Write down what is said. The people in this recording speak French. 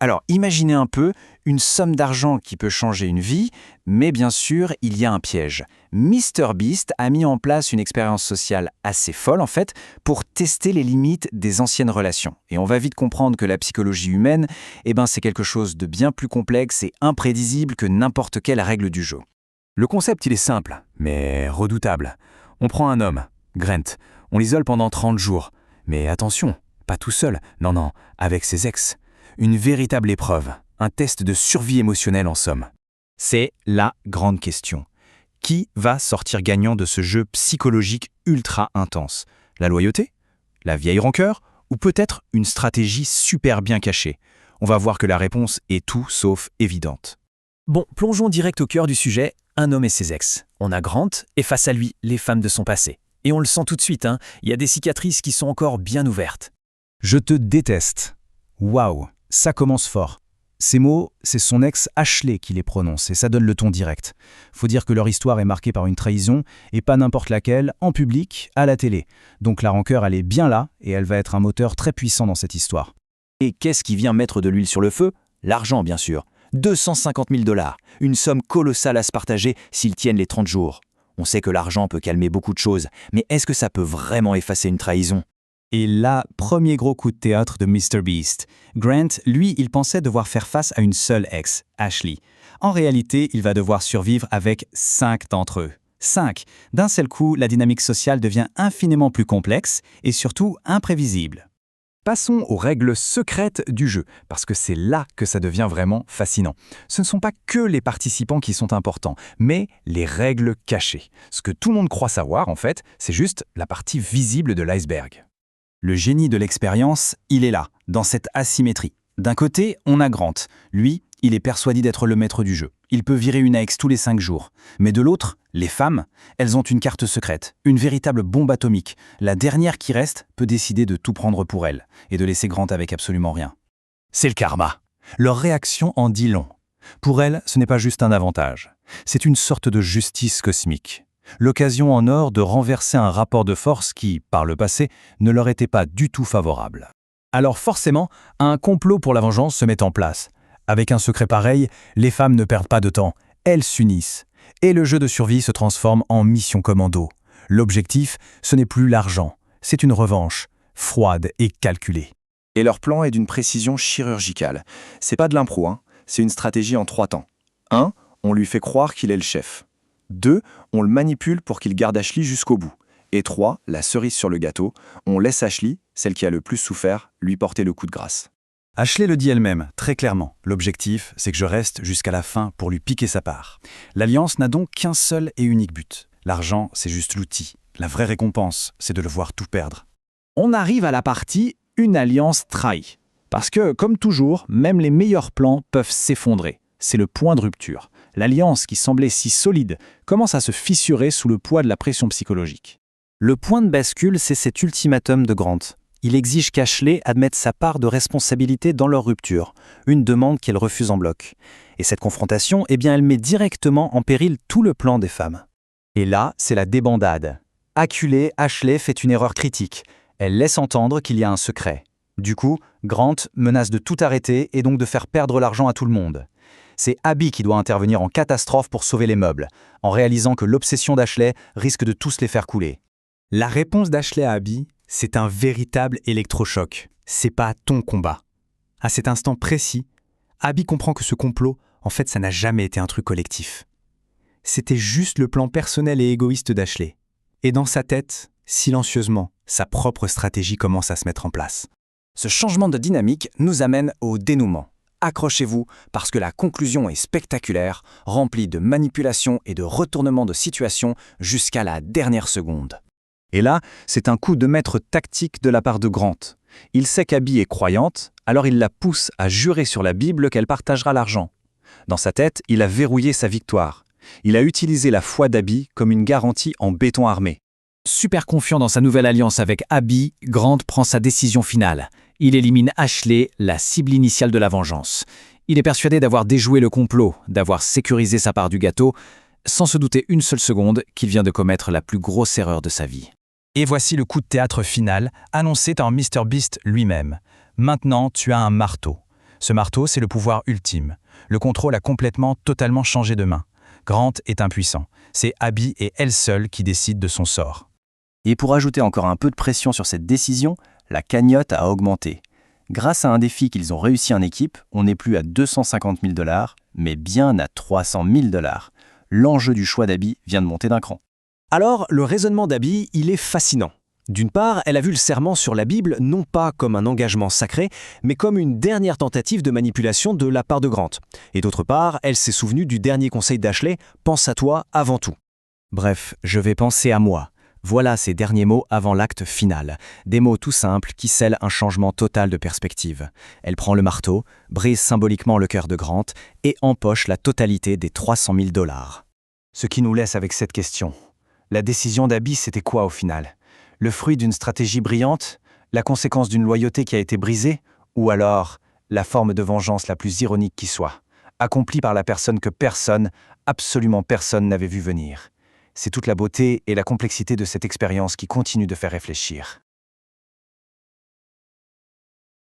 Alors, imaginez un peu une somme d'argent qui peut changer une vie, mais bien sûr, il y a un piège. MrBeast a mis en place une expérience sociale assez folle, en fait, pour tester les limites des anciennes relations. Et on va vite comprendre que la psychologie humaine, c'est quelque chose de bien plus complexe et imprévisible que n'importe quelle règle du jeu. Le concept, il est simple, mais redoutable. On prend un homme, Grant, on l'isole pendant 30 jours. Mais attention, pas tout seul, non, avec ses ex. Une véritable épreuve, un test de survie émotionnelle en somme. C'est la grande question. Qui va sortir gagnant de ce jeu psychologique ultra intense? La loyauté? La vieille rancœur? Ou peut-être une stratégie super bien cachée? On va voir que la réponse est tout sauf évidente. Bon, plongeons direct au cœur du sujet, un homme et ses ex. On a Grant et face à lui, les femmes de son passé. Et on le sent tout de suite, il y a des cicatrices qui sont encore bien ouvertes. Je te déteste. Waouh, ça commence fort. Ces mots, c'est son ex Ashley qui les prononce et ça donne le ton direct. Faut dire que leur histoire est marquée par une trahison et pas n'importe laquelle, en public, à la télé. Donc la rancœur, elle est bien là et elle va être un moteur très puissant dans cette histoire. Et qu'est-ce qui vient mettre de l'huile sur le feu? L'argent, bien sûr. 250 000 $, une somme colossale à se partager s'ils tiennent les 30 jours. On sait que l'argent peut calmer beaucoup de choses, mais est-ce que ça peut vraiment effacer une trahison? Et là, premier gros coup de théâtre de MrBeast. Grant, lui, il pensait devoir faire face à une seule ex, Ashley. En réalité, il va devoir survivre avec 5 d'entre eux. 5. D'un seul coup, la dynamique sociale devient infiniment plus complexe et surtout imprévisible. Passons aux règles secrètes du jeu, parce que c'est là que ça devient vraiment fascinant. Ce ne sont pas que les participants qui sont importants, mais les règles cachées. Ce que tout le monde croit savoir, en fait, c'est juste la partie visible de l'iceberg. Le génie de l'expérience, il est là, dans cette asymétrie. D'un côté, on a Grant. Lui, il est persuadé d'être le maître du jeu. Il peut virer une ex tous les 5 jours. Mais de l'autre, les femmes, elles ont une carte secrète, une véritable bombe atomique. La dernière qui reste peut décider de tout prendre pour elle et de laisser Grant avec absolument rien. C'est le karma. Leur réaction en dit long. Pour elles, ce n'est pas juste un avantage. C'est une sorte de justice cosmique. L'occasion en or de renverser un rapport de force qui, par le passé, ne leur était pas du tout favorable. Alors forcément, un complot pour la vengeance se met en place. Avec un secret pareil, les femmes ne perdent pas de temps, elles s'unissent. Et le jeu de survie se transforme en mission commando. L'objectif, ce n'est plus l'argent, c'est une revanche, froide et calculée. Et leur plan est d'une précision chirurgicale. C'est pas de l'impro, c'est une stratégie en 3 temps. 1. On lui fait croire qu'il est le chef. 2. On le manipule pour qu'il garde Ashley jusqu'au bout. Et 3. La cerise sur le gâteau, on laisse Ashley, celle qui a le plus souffert, lui porter le coup de grâce. Ashley le dit elle-même, très clairement. L'objectif, c'est que je reste jusqu'à la fin pour lui piquer sa part. L'Alliance n'a donc qu'un seul et unique but. L'argent, c'est juste l'outil. La vraie récompense, c'est de le voir tout perdre. On arrive à la partie « Une alliance trahie ». Parce que, comme toujours, même les meilleurs plans peuvent s'effondrer. C'est le point de rupture. L'alliance, qui semblait si solide, commence à se fissurer sous le poids de la pression psychologique. Le point de bascule, c'est cet ultimatum de Grant. Il exige qu'Ashley admette sa part de responsabilité dans leur rupture, une demande qu'elle refuse en bloc. Et cette confrontation, elle met directement en péril tout le plan des femmes. Et là, c'est la débandade. Acculée, Ashley fait une erreur critique. Elle laisse entendre qu'il y a un secret. Du coup, Grant menace de tout arrêter et donc de faire perdre l'argent à tout le monde. C'est Abby qui doit intervenir en catastrophe pour sauver les meubles, en réalisant que l'obsession d'Ashley risque de tous les faire couler. La réponse d'Ashley à Abby, c'est un véritable électrochoc. C'est pas ton combat. À cet instant précis, Abby comprend que ce complot, en fait, ça n'a jamais été un truc collectif. C'était juste le plan personnel et égoïste d'Ashley. Et dans sa tête, silencieusement, sa propre stratégie commence à se mettre en place. Ce changement de dynamique nous amène au dénouement. Accrochez-vous parce que la conclusion est spectaculaire, remplie de manipulations et de retournements de situation jusqu'à la dernière seconde. Et là, c'est un coup de maître tactique de la part de Grant. Il sait qu'Abby est croyante, alors il la pousse à jurer sur la Bible qu'elle partagera l'argent. Dans sa tête, il a verrouillé sa victoire. Il a utilisé la foi d'Abby comme une garantie en béton armé. Super confiant dans sa nouvelle alliance avec Abby, Grant prend sa décision finale. Il élimine Ashley, la cible initiale de la vengeance. Il est persuadé d'avoir déjoué le complot, d'avoir sécurisé sa part du gâteau, sans se douter une seule seconde qu'il vient de commettre la plus grosse erreur de sa vie. Et voici le coup de théâtre final, annoncé par MrBeast lui-même. Maintenant, tu as un marteau. Ce marteau, c'est le pouvoir ultime. Le contrôle a totalement changé de main. Grant est impuissant. C'est Abby et elle seule qui décident de son sort. Et pour ajouter encore un peu de pression sur cette décision, la cagnotte a augmenté. Grâce à un défi qu'ils ont réussi en équipe, on n'est plus à 250 000 $, mais bien à 300 000 $. L'enjeu du choix d'Abby vient de monter d'un cran. Alors, le raisonnement d'Abby, il est fascinant. D'une part, elle a vu le serment sur la Bible non pas comme un engagement sacré, mais comme une dernière tentative de manipulation de la part de Grant. Et d'autre part, elle s'est souvenue du dernier conseil d'Ashley, « Pense à toi avant tout ». Bref, je vais penser à moi. Voilà ses derniers mots avant l'acte final. Des mots tout simples qui scellent un changement total de perspective. Elle prend le marteau, brise symboliquement le cœur de Grant et empoche la totalité des 300 000 $. Ce qui nous laisse avec cette question. La décision d'Abby, c'était quoi au final ? Le fruit d'une stratégie brillante ? La conséquence d'une loyauté qui a été brisée ? Ou alors la forme de vengeance la plus ironique qui soit, accomplie par la personne que personne, absolument personne n'avait vu venir ? C'est toute la beauté et la complexité de cette expérience qui continue de faire réfléchir.